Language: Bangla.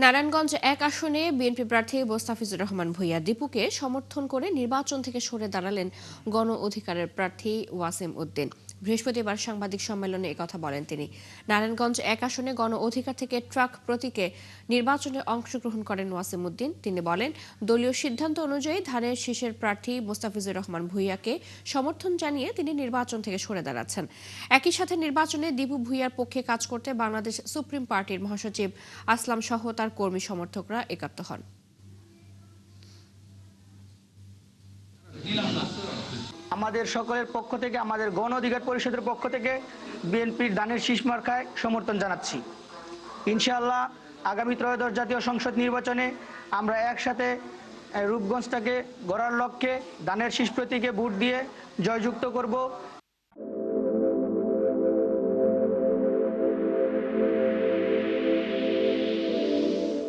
নারায়ণগঞ্জ ১ আসনে বিএনপি প্রার্থী মোস্তাফিজুর রহমান ভূঁইয়া দীপুকে সমর্থন করে নির্বাচন থেকে সরে দাঁড়ালেন গণ অধিকারের প্রার্থী ওয়াসিম উদ্দিন। বৃহস্পতিবার সাংবাদিক সম্মেলনে একথা বলেন তিনি। নারায়ণগঞ্জ ১ আসনে গণ অধিকার থেকে ট্রাক প্রতীকে নির্বাচনে অংশগ্রহণ করেন ওয়াসিম উদ্দিন। তিনি বলেন, দলীয় সিদ্ধান্ত অনুযায়ী ধানের শীষের প্রার্থী মোস্তাফিজুর রহমান ভূঁইয়াকে সমর্থন জানিয়ে তিনি নির্বাচন থেকে সরে দাঁড়াচ্ছেন। একই সাথে নির্বাচনে দীপু ভূঁইয়ার পক্ষে কাজ করতে বাংলাদেশ সুপ্রিম পার্টির মহাসচিব আসলাম সহ তার কর্মী সমর্থকরা একাত্ম হন। আমাদের সকলের পক্ষ থেকে, আমাদের গণ অধিকার পরিষদের পক্ষ থেকে বিএনপির ধানের শীষ মার্কায় সমর্থন জানাচ্ছি। ইনশাআল্লাহ আগামী ত্রয়োদশ জাতীয় সংসদ নির্বাচনে আমরা একসাথে রূপগঞ্জটাকে গড়ার লক্ষ্যে ধানের শীষ প্রতীকে ভোট দিয়ে জয়যুক্ত করব।